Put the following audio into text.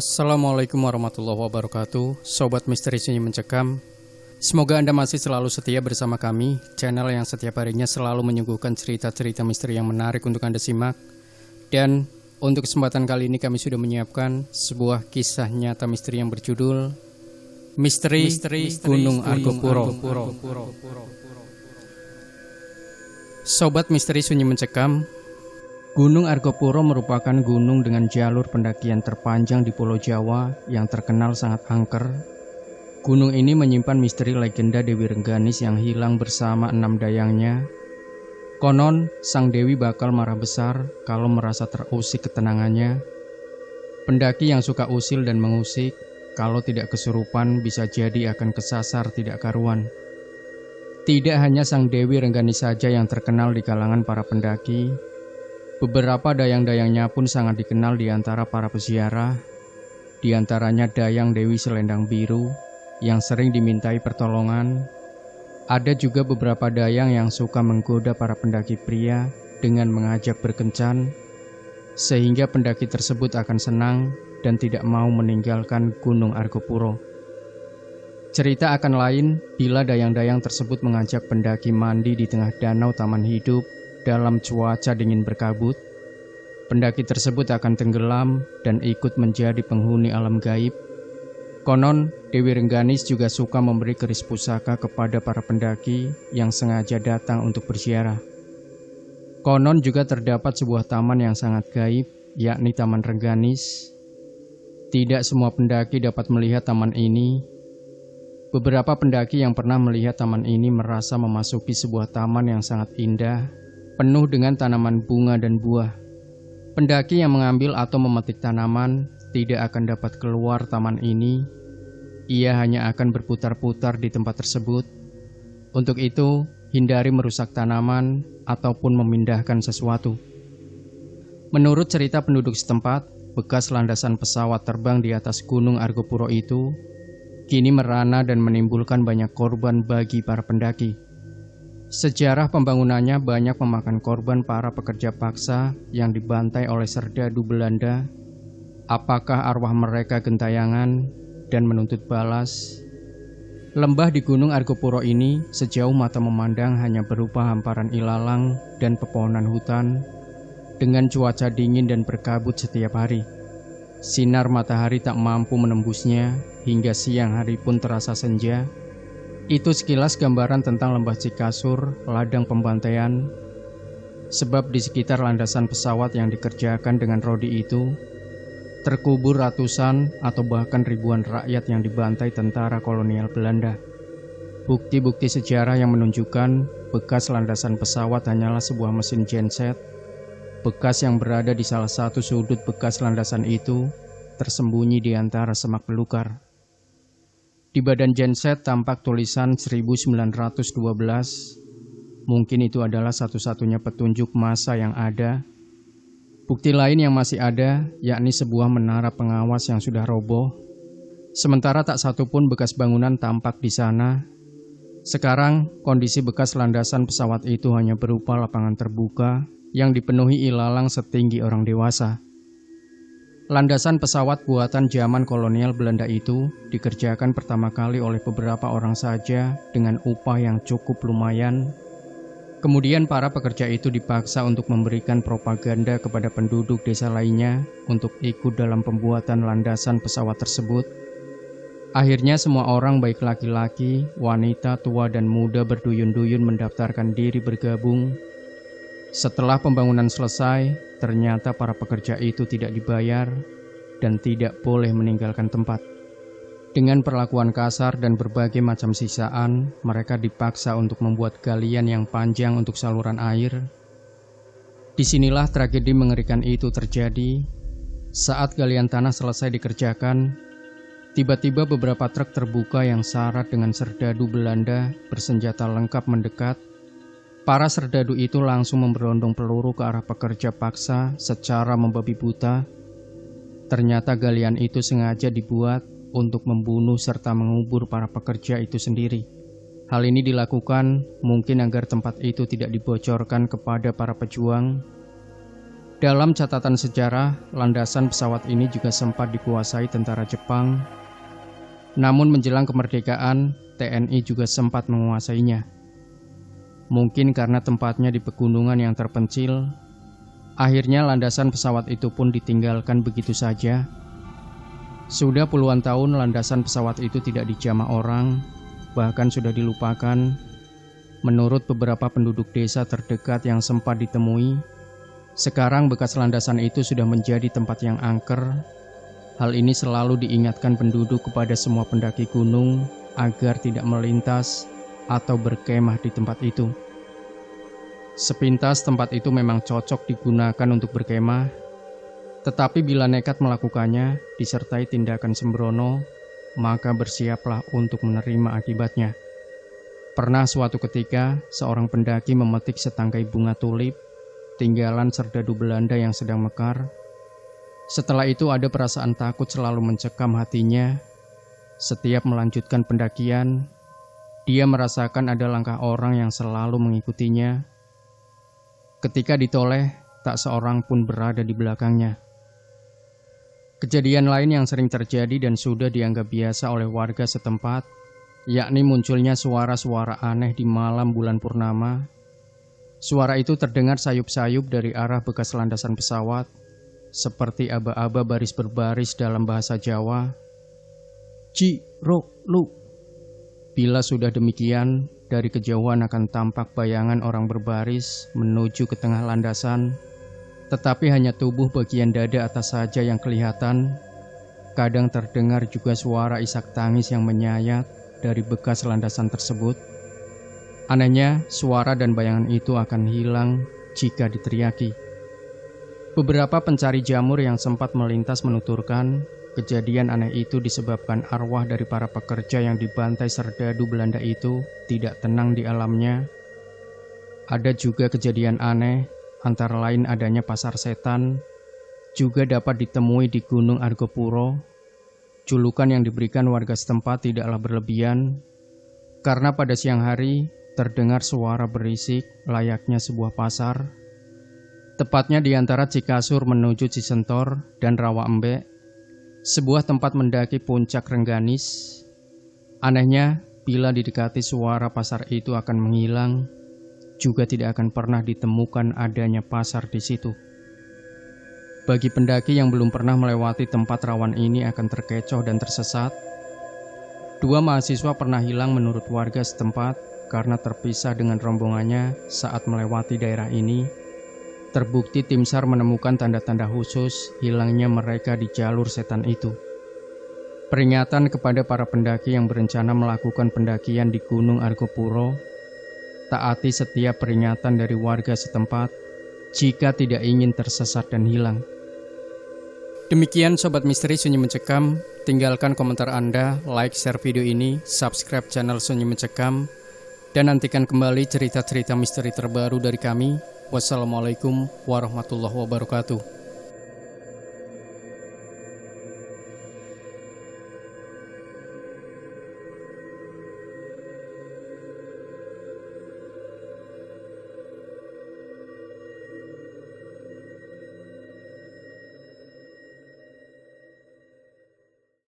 Assalamualaikum warahmatullahi wabarakatuh. Sobat Misteri Sunyi Mencekam, semoga Anda masih selalu setia bersama kami, channel yang setiap harinya selalu menyuguhkan cerita-cerita misteri yang menarik untuk Anda simak. Dan untuk kesempatan kali ini kami sudah menyiapkan sebuah kisah nyata misteri yang berjudul Misteri Gunung Argopuro. Sobat Misteri Sunyi Mencekam, Gunung Argopuro merupakan gunung dengan jalur pendakian terpanjang di Pulau Jawa yang terkenal sangat angker. Gunung ini menyimpan misteri legenda Dewi Rengganis yang hilang bersama 6 dayangnya. Konon, sang Dewi bakal marah besar kalau merasa terusik ketenangannya. Pendaki yang suka usil dan mengusik, kalau tidak kesurupan bisa jadi akan kesasar tidak karuan. Tidak hanya sang Dewi Rengganis saja yang terkenal di kalangan para pendaki, beberapa dayang-dayangnya pun sangat dikenal di antara para peziarah, di antaranya Dayang Dewi Selendang Biru yang sering dimintai pertolongan. Ada juga beberapa dayang yang suka menggoda para pendaki pria dengan mengajak berkencan, sehingga pendaki tersebut akan senang dan tidak mau meninggalkan Gunung Argopuro. Cerita akan lain bila dayang-dayang tersebut mengajak pendaki mandi di tengah danau Taman Hidup dalam cuaca dingin berkabut. Pendaki tersebut akan tenggelam dan ikut menjadi penghuni alam gaib. Konon, Dewi Rengganis juga suka memberi keris pusaka kepada para pendaki yang sengaja datang untuk berziarah. Konon juga terdapat sebuah taman yang sangat gaib, yakni Taman Rengganis. Tidak semua pendaki dapat melihat taman ini. Beberapa pendaki yang pernah melihat taman ini merasa memasuki sebuah taman yang sangat indah, penuh dengan tanaman bunga dan buah. Pendaki yang mengambil atau memetik tanaman tidak akan dapat keluar taman ini. Ia hanya akan berputar-putar di tempat tersebut. Untuk itu, hindari merusak tanaman ataupun memindahkan sesuatu. Menurut cerita penduduk setempat, bekas landasan pesawat terbang di atas Gunung Argopuro itu kini merana dan menimbulkan banyak korban bagi para pendaki. Sejarah pembangunannya banyak memakan korban para pekerja paksa yang dibantai oleh serdadu Belanda. Apakah arwah mereka gentayangan dan menuntut balas? Lembah di Gunung Argopuro ini sejauh mata memandang hanya berupa hamparan ilalang dan pepohonan hutan dengan cuaca dingin dan berkabut setiap hari. Sinar matahari tak mampu menembusnya hingga siang hari pun terasa senja. Itu sekilas gambaran tentang lembah Cikasur, ladang pembantaian. Sebab di sekitar landasan pesawat yang dikerjakan dengan rodi itu, terkubur ratusan atau bahkan ribuan rakyat yang dibantai tentara kolonial Belanda. Bukti-bukti sejarah yang menunjukkan bekas landasan pesawat hanyalah sebuah mesin genset. Bekas yang berada di salah satu sudut bekas landasan itu tersembunyi di antara semak belukar. Di badan genset tampak tulisan 1912. Mungkin itu adalah satu-satunya petunjuk masa yang ada. Bukti lain yang masih ada, yakni sebuah menara pengawas yang sudah roboh. Sementara tak satu pun bekas bangunan tampak di sana. Sekarang, kondisi bekas landasan pesawat itu hanya berupa lapangan terbuka yang dipenuhi ilalang setinggi orang dewasa. Landasan pesawat buatan zaman kolonial Belanda itu dikerjakan pertama kali oleh beberapa orang saja dengan upah yang cukup lumayan. Kemudian para pekerja itu dipaksa untuk memberikan propaganda kepada penduduk desa lainnya untuk ikut dalam pembuatan landasan pesawat tersebut. Akhirnya semua orang baik laki-laki, wanita, tua dan muda berduyun-duyun mendaftarkan diri bergabung. Setelah pembangunan selesai, ternyata para pekerja itu tidak dibayar dan tidak boleh meninggalkan tempat. Dengan perlakuan kasar dan berbagai macam siksaan, mereka dipaksa untuk membuat galian yang panjang untuk saluran air. Disinilah tragedi mengerikan itu terjadi. Saat galian tanah selesai dikerjakan, tiba-tiba beberapa truk terbuka yang syarat dengan serdadu Belanda bersenjata lengkap mendekat. Para serdadu itu langsung memberondong peluru ke arah pekerja paksa secara membabi buta. Ternyata galian itu sengaja dibuat untuk membunuh serta mengubur para pekerja itu sendiri. Hal ini dilakukan mungkin agar tempat itu tidak dibocorkan kepada para pejuang. Dalam catatan sejarah, landasan pesawat ini juga sempat dikuasai tentara Jepang. Namun menjelang kemerdekaan, TNI juga sempat menguasainya. Mungkin karena tempatnya di pegunungan yang terpencil, akhirnya landasan pesawat itu pun ditinggalkan begitu saja. Sudah puluhan tahun landasan pesawat itu tidak dijamah orang, bahkan sudah dilupakan. Menurut beberapa penduduk desa terdekat yang sempat ditemui, sekarang bekas landasan itu sudah menjadi tempat yang angker. Hal ini selalu diingatkan penduduk kepada semua pendaki gunung agar tidak melintas atau berkemah di tempat itu. Sepintas tempat itu memang cocok digunakan untuk berkemah, tetapi bila nekat melakukannya disertai tindakan sembrono, maka bersiaplah untuk menerima akibatnya. Pernah suatu ketika, seorang pendaki memetik setangkai bunga tulip tinggalan serdadu Belanda yang sedang mekar. Setelah itu ada perasaan takut selalu mencekam hatinya. Setiap melanjutkan pendakian, dia merasakan ada langkah orang yang selalu mengikutinya. Ketika ditoleh, tak seorang pun berada di belakangnya. Kejadian lain yang sering terjadi dan sudah dianggap biasa oleh warga setempat, yakni munculnya suara-suara aneh di malam bulan purnama. Suara itu terdengar sayup-sayup dari arah bekas landasan pesawat, seperti aba-aba baris berbaris dalam bahasa Jawa. Ci, ro, lu. Bila sudah demikian, dari kejauhan akan tampak bayangan orang berbaris menuju ke tengah landasan, tetapi hanya tubuh bagian dada atas saja yang kelihatan. Kadang terdengar juga suara isak tangis yang menyayat dari bekas landasan tersebut. Anehnya, suara dan bayangan itu akan hilang jika diteriaki. Beberapa pencari jamur yang sempat melintas menuturkan, kejadian aneh itu disebabkan arwah dari para pekerja yang dibantai serdadu Belanda itu tidak tenang di alamnya. Ada juga kejadian aneh, antara lain adanya pasar setan, juga dapat ditemui di Gunung Argopuro. Julukan yang diberikan warga setempat tidaklah berlebihan, karena pada siang hari terdengar suara berisik layaknya sebuah pasar. Tepatnya di antara Cikasur menuju Cisentor dan Rawa Embek, sebuah tempat mendaki puncak Rengganis. Anehnya, bila didekati suara pasar itu akan menghilang, juga tidak akan pernah ditemukan adanya pasar di situ. Bagi pendaki yang belum pernah melewati tempat rawan ini akan terkecoh dan tersesat. 2 mahasiswa pernah hilang menurut warga setempat karena terpisah dengan rombongannya saat melewati daerah ini. Terbukti tim SAR menemukan tanda-tanda khusus hilangnya mereka di jalur setan itu. Peringatan kepada para pendaki yang berencana melakukan pendakian di Gunung Argopuro, taati setiap peringatan dari warga setempat jika tidak ingin tersesat dan hilang. Demikian Sobat Misteri Sunyi Mencekam, tinggalkan komentar Anda, like, share video ini, subscribe channel Sunyi Mencekam, dan nantikan kembali cerita-cerita misteri terbaru dari kami. Wassalamualaikum warahmatullahi wabarakatuh.